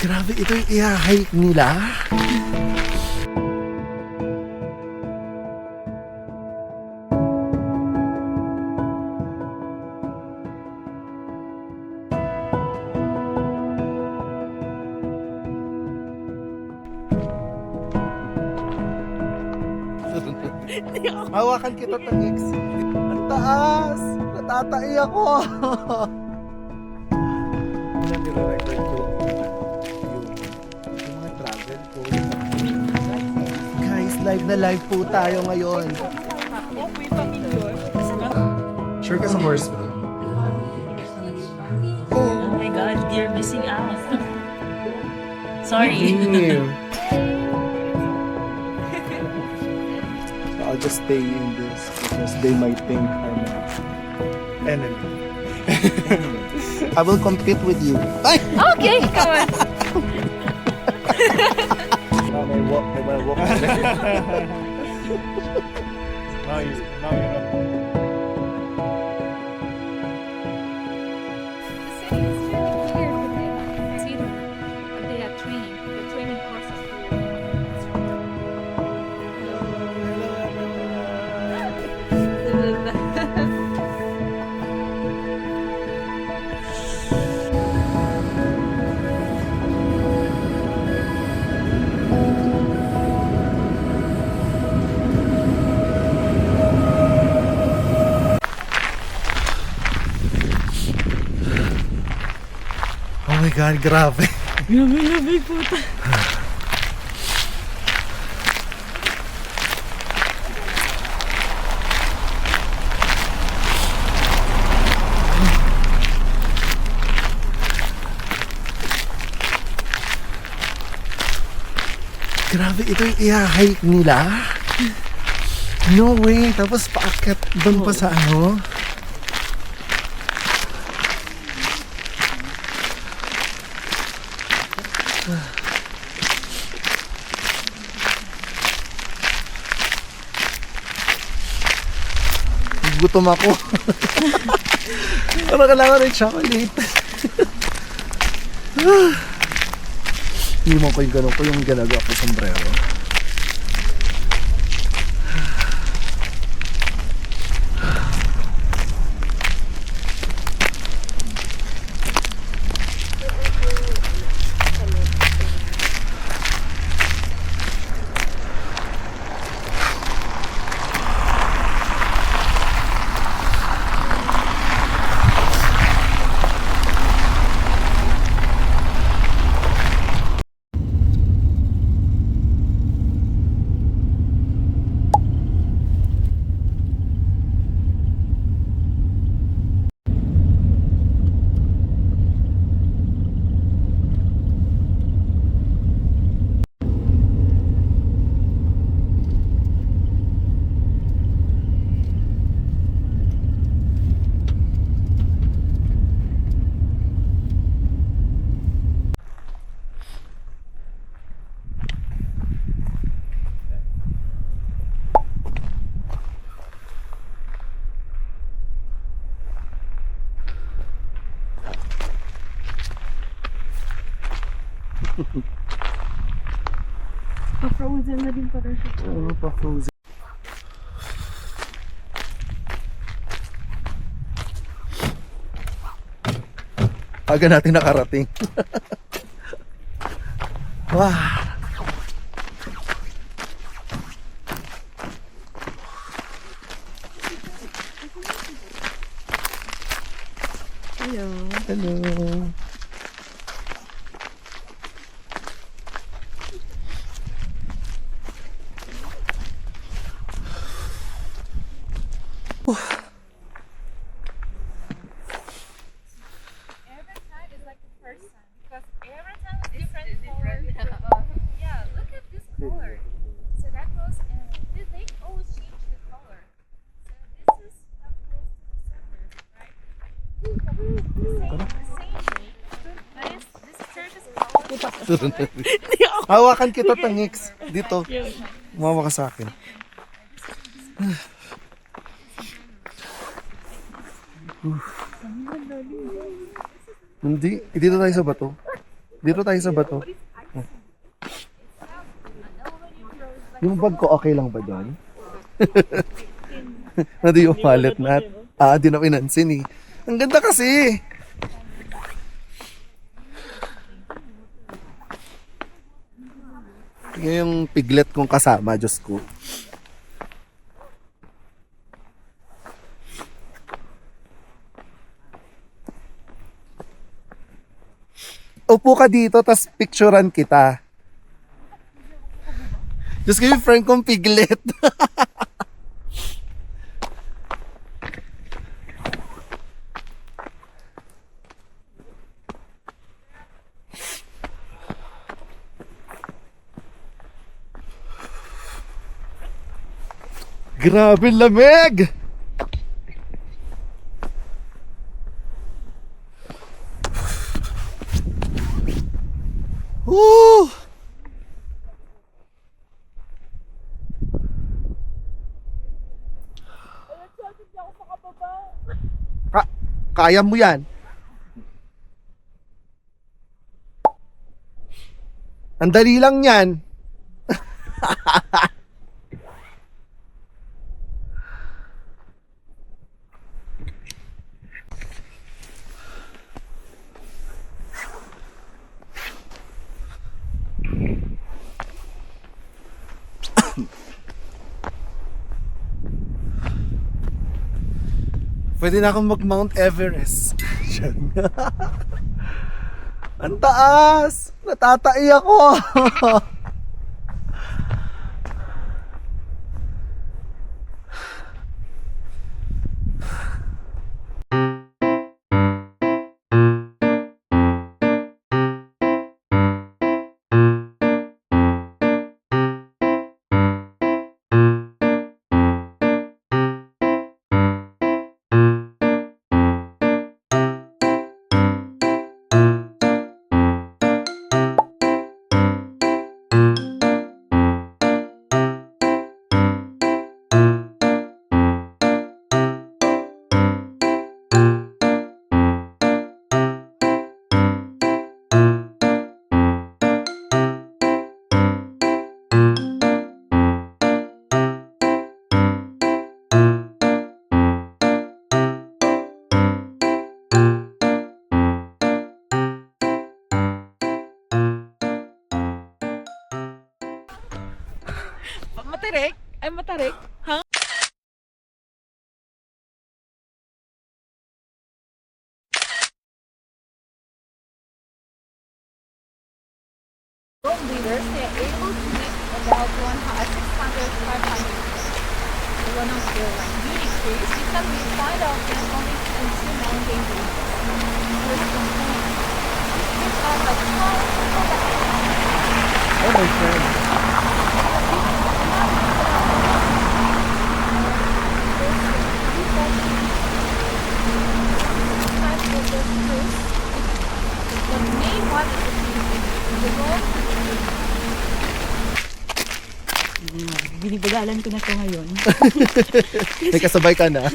Grabe, ito yung i-hike nila. Hawakan kita, Tangix. Ang taas! Natatai ako! Una nire-record ko yung mga travel ko. Guys, live na live po tayo ngayon. Sure ka sa horse bro? Oh my god, you're missing out. Sorry. I'll just stay in this because they might think I'm an enemy. I will compete with you. Ay! Okay, come on. Now may walk. Now you know. The city is really weird when they see them. They have training. The training process Oh my God, grabe. Grabe, puta. Grabe, ito yung i-hike nila. No way. Tapos paakyat doon pa sa ano. Gutom ako. Ano kailangan ng chocolate? Hindi mo ko yung gano'n ko yung galaga ko sombrero. Pa-frozen na din pala siya. Oo, pa-frozen. Aga natin nakarating. Wow. Hello. Hello. every time is like the first time because every time is different color. Yeah, look at this color. So that goes and they always change the color. So this is up close to December, right? The same date. But this church is color. Hawakan kita, Tangix. Dito. Umawa ka sa akin. Hindi. Dito tayo sa bato. Dito tayo sa bato. Yung bag ko okay lang ba doon? Nadi yung wallet nat. Di na pinansin eh. Ang ganda kasi. Yan yung piglet kong kasama, Diyos ko. Upo ka dito, tas picturean kita. Diyos ko yung friend kong piglet. Grabe lamig! Woo! Kaya mo yan. Ang dali lang yan. Pwede na akong mag-Mount Everest. Ang taas! Natatai ako! Matarik? Ay, matarik? Ha? World leaders, they are able to make about 600, 500 one of their unique trees because we find out there's only 2 mountain ranges. There's some point. These are like Oh my friend. The main one is the road. Binibagalan ko na to ngayon. May kasabay ka na. Ano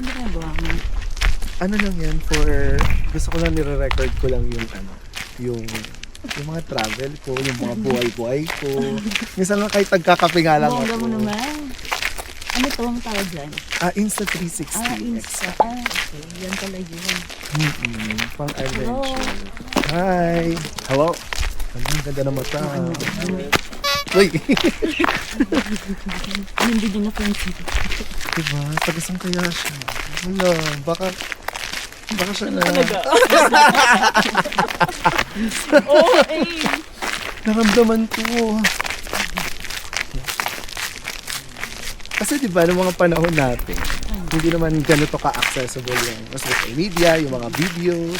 ginagawa mo? Ano lang yan for... Gusto ko lang nire-record ko lang yung mga travel ko, yung mga buhay-buhay ko. Minsan lang kahit tagkakape nga lang Bongga ako. mo naman. Ano to ang tawag dyan? Insta360. Insta. Okay. Yan pala yun. Pang adventure. Hi! Hello! Ang ganda na mata. Uy! Hindi din na-fancy. Diba? Tagasang kaya siya. Wala, baka siya na. Oo, eh. Naramdaman ko. Kasi diba, ng mga panahon natin, hindi naman ganito ka-accessible yung social media, yung mga videos.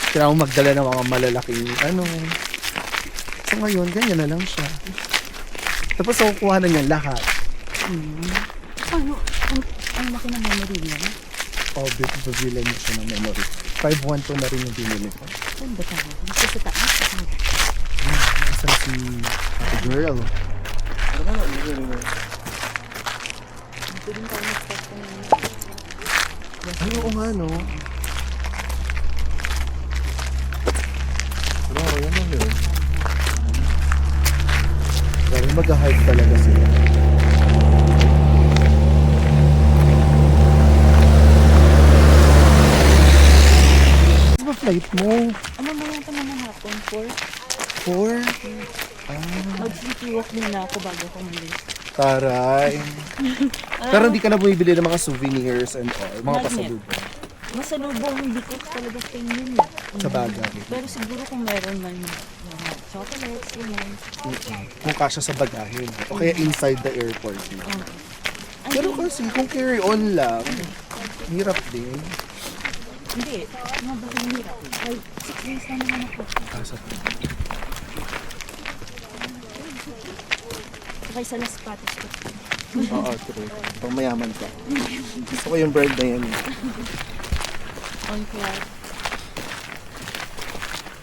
Kailangan mo magdala ng mga malalaking So ngayon, ganyan na lang siya. Tapos kukuha na niya lahat. Ano? Ang laki ng memory niya. Bibili niya siya ng memory. 512 na rin yung binili ko. Saan ba tayo? Gusto sa taas? Nasaan si Happy Girl? Pwede tayo mag-start ko ngayon. Ano o nga, no? mag-hype talaga sila. Ano ba flight mo? Mamaya pa naman hapon, 4. 4? Mag-city walk din na ako bago ako malis. Taray. Pero hindi ka na bumibili ng mga souvenirs and all, mga Not yet. pasalubong. Masalubong, hindi ko talaga tingin eh. Sa bagay. Pero siguro kung meron man mga chocolates, yun. Kung kasya sa bagahin. O kaya inside the airport. Pero kasi kung carry-on lang, hirap din. Hindi, mga bakit hirap. 6 days lang naman ako. Sakay sa Las Patas ko. Oo, true. Pang mayaman ka. Gusto ko yung bird na yan. On flight.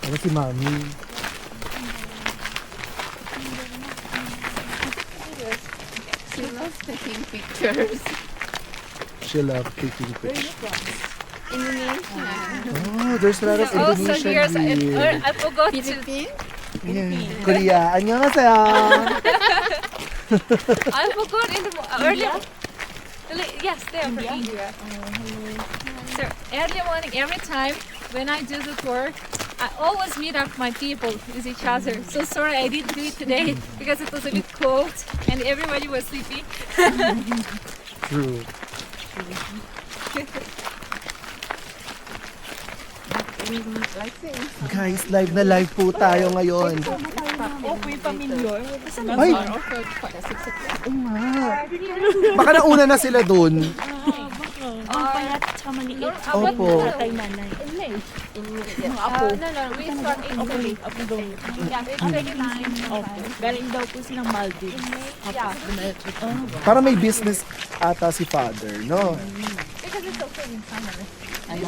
Ano si Mami? She loves taking pictures. She loves taking pictures. Indonesia. Oh, there's a lot of Also Indonesian here's here. I forgot to. Yeah. Korea. 안녕하세요. I forgot in the earlier. Yes, they are from India. So early morning, every time when I do the tour, I always meet up my people with each other. So sorry I didn't do it today because it was a bit cold and everybody was sleepy. True. Guys, live na live po tayo ngayon. Okay, pamilyor. Ay! Oo nga. Baka nauna na sila dun. Ang payat tsaka maliit. Opo. Tatay nanay. No, we start in Okay, apo daw. Yeah, it's 29. Okay. Galing daw po silang Maldives. Yeah, Para may business ata si father, no? because it's okay in summer. You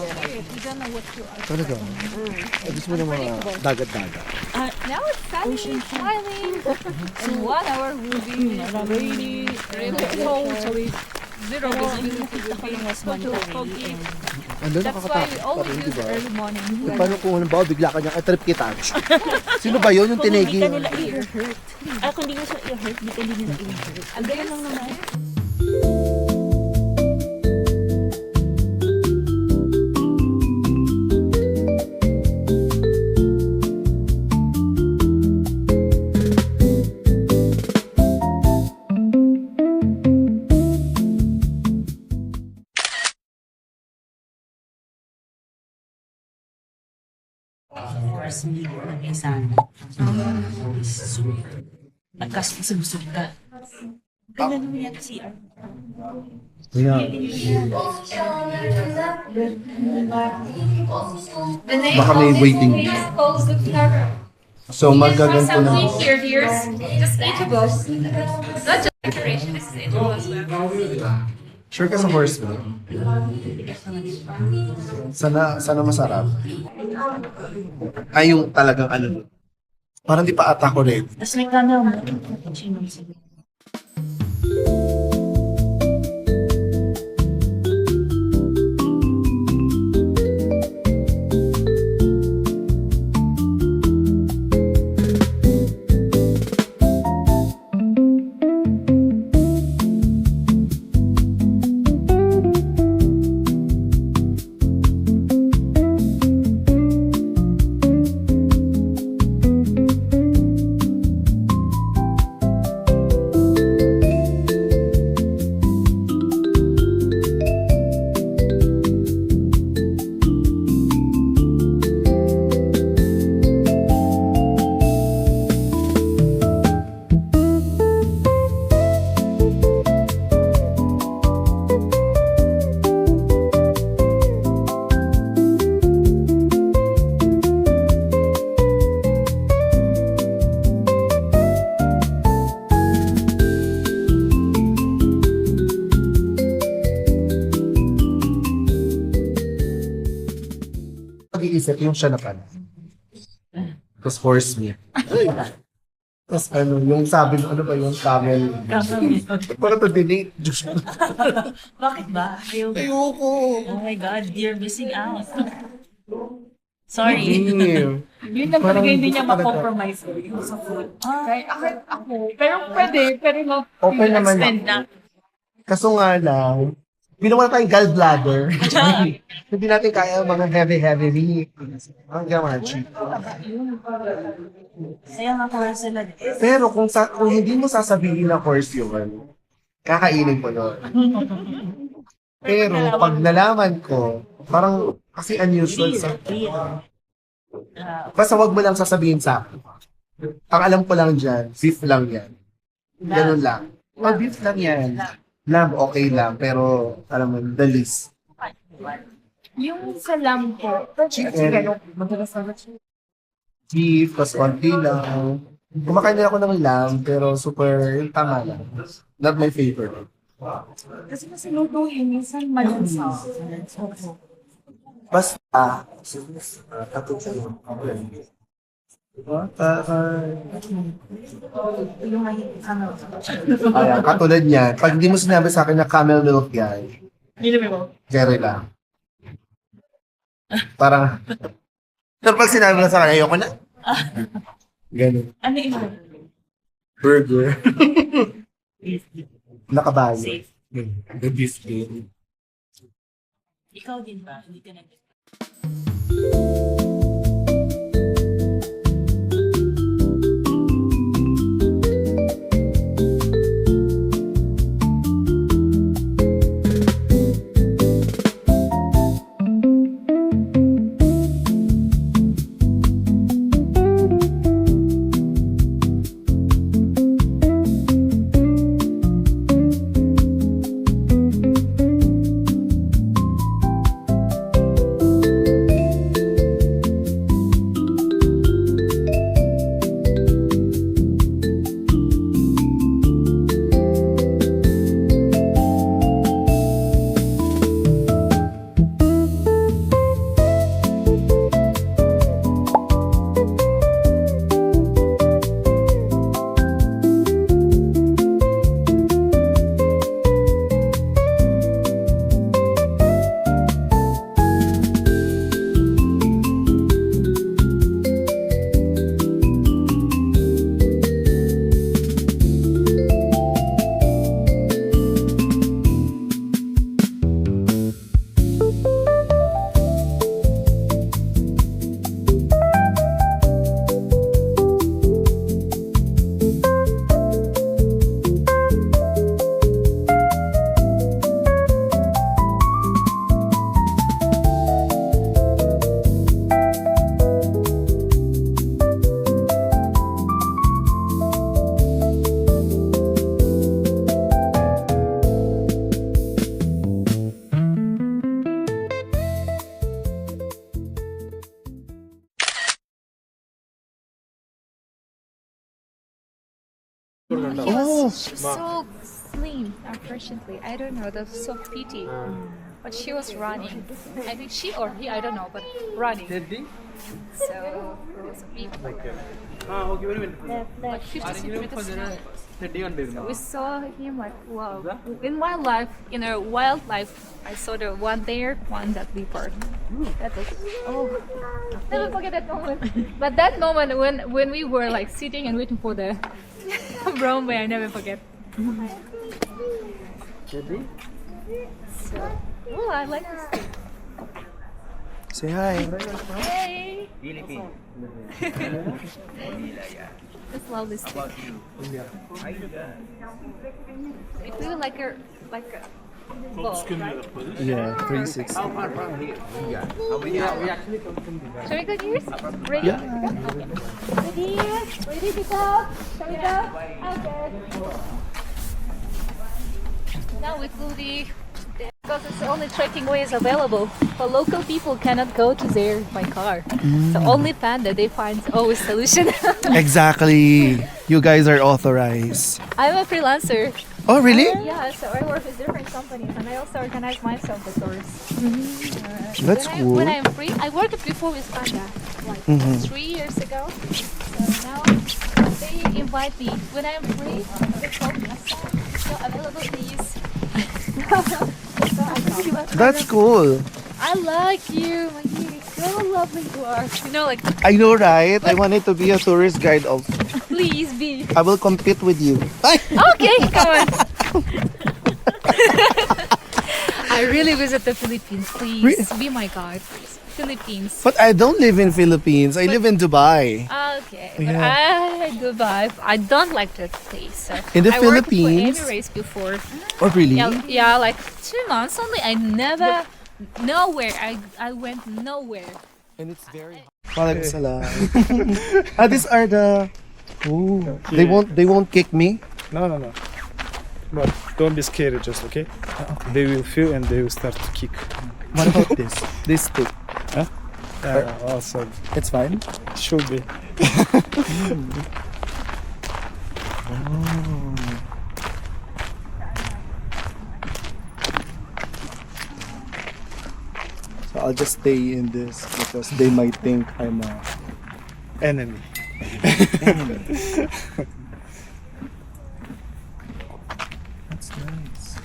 don't know what you are. Talaga. Ay, gusto mo ng mga dagat-dagat. Now it's sunny, smiling. In 1 hour we'll be really, really cold. So we zero visibility. Nakita ko yung was Monterey. Ano, That's why we nakakatakot pa always rin, use di ba? early morning. Eh, paano kung halimbawa bigla ka niyang trip kita? Sino ba yun yung Kung hindi tinegi? ka nila i-hurt. Kung hindi mo siya i-hurt, hindi ka nila i-hurt. And Ganun lang naman. First meal ng isang nagkasusunod ka. Ganun mo yan CR. the name Baka may of this waiting movie list. is called the Cover. So magaganto na. Something here, dears. Just eatable. Not just decoration, this is eatable as well. Sure ka sa horse meat? Sana masarap. Ay, yung talagang ano. Parang di pa ata ko rin. Tapos may kanaw mo. Sino sige. Pag-iisip yung siya na pala. Tapos horse meat. Tapos ano, yung sabi ng ano ba yung camel. Parang to delete. Diyos ko. Bakit ba? Ayoko. Oh my God, you're missing out. Sorry. Hindi. Yun lang Parang talaga hindi niya gusto talaga. ma-compromise yung sa food. Kaya ako. Pero pwede, pero Open naman extend ako. na. Kaso nga lang, bilang wala tayong gallbladder. Hindi natin kaya mga heavy meat. Hanggang mga cheap. Kaya nga ko sila. Pero kung hindi mo sasabihin na course yun, kakainin mo nun. Pero pag nalaman ko, parang kasi unusual sa... Basta wag mo lang sasabihin sa akin. Ang alam ko lang dyan, beef lang yan. Ganun lang. Oh, beef lang yan. Lamb, okay lang. Pero, alam mo, the least. Yung sa lamb ko, Chicken. madalas na Beef, tas konti lang. Kumakain na ako ng lamb, pero super, yung tama lang. Not my favorite. Kasi mas lutuin, minsan malansa. Basta, Yung may ano. ayan, katulad niyan, pag hindi mo sinabi sa akin na camel milk yan, Inumin mo? carry lang. Parang, pero pag sinabi mo na sa akin, ayoko na. Ganun. Ano inumin? Burger. Nakabayo. Safe. The biscuit. Ikaw din ba? Hindi ka nag- Oh, She's so slim, unfortunately. I don't know, that's so pity. But she was running. I think she or he, I don't know, but running. So it was a big like 50 centimeters long. We saw him like, wow. In my life, in a wildlife, I saw the one there, one that leopard. That was, oh, never forget that moment. But that moment when we were like sitting and waiting for the brown bear, I never forget. So, oh, I like this thing. say hi. Hey! Just love this thing. It feels like a ball, right? Yeah, 360. Shall we go here? Ready? Yeah. Okay. Ready? Ready to go? Shall we go? Okay. Now we go because it's the only trekking ways available. But local people cannot go to there by car. So only Panda, they find always solution. Exactly. You guys are authorized. I'm a freelancer. Oh, really? Yeah, so I work with different companies and I also organize myself the tours. That's when cool. When I'm free, I worked before with Panda, like 3 years ago. So now they invite me. When I'm free, they call me so available please. So I come. That's cool. I like you, my dear. so lovely you are. You know, like, I know, right? I wanted to be a tourist guide also. please be. I will compete with you. Ay! Okay, come on. I really visit the Philippines. Please be my guide, please. Philippines. But I don't live in Philippines. I live in Dubai. Okay, but Yeah. Dubai. I don't like that place. So In the I worked Philippines? for Emirates before. Oh, really? Yeah, like 2 months only. I never, nowhere. I went nowhere. And it's very Walaikum salam. These are the. Ooh, they won't kick me. No. But don't be scared, just okay? They will feel and they will start to kick. What about this? This stick. Also, It's fine. should be. So I'll just stay in this because they might think I'm a Enemy. That's nice.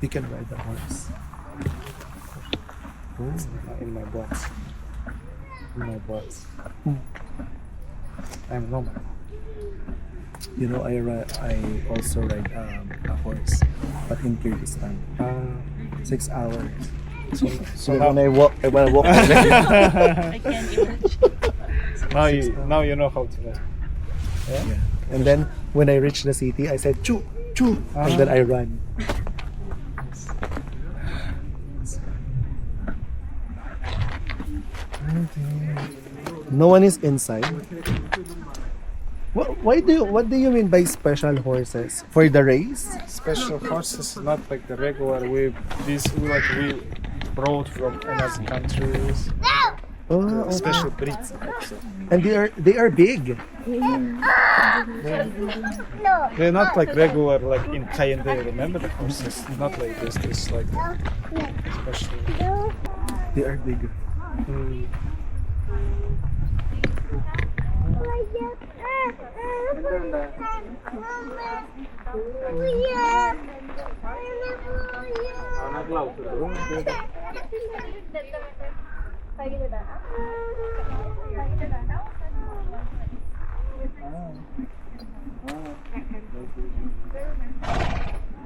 You can ride the horse. In my box. I'm normal. You know, I also ride a horse, but in Kyrgyzstan, 6 hours. So when I walk, I can't imagine. Now you know how to ride. yeah. And then when I reach the city, I said choo choo, and then I run. No one is inside. What do you mean by special horses for the race? Special horses, not like the regular way. We brought from another countries. Oh, okay. Special breeds. Also. And they are big. They're not like regular, like in Cayenne. Remember the horses? Not like this. This like special. They are big.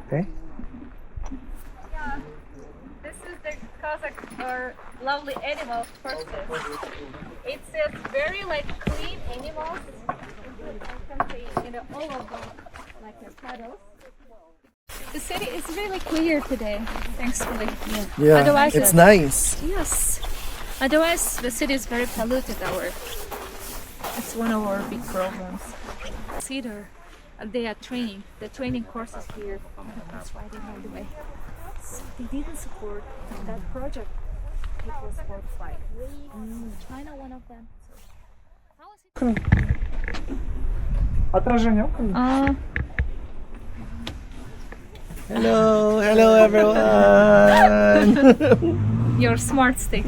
Okay. Yeah, this is the Kazakh or lovely animal horses. It's a very like clean animals. I can say, all of them like the paddles. The city is really clear today, thankfully. Yeah, Otherwise, it's nice. Yes. Otherwise, the city is very polluted. It's one of our big problems. Cedar, they are training. The training courses here. That's why they by the way. So they didn't support that project. It was for like China, one of them. So, how was it? Отражение окон. Hello everyone. Your smart stick.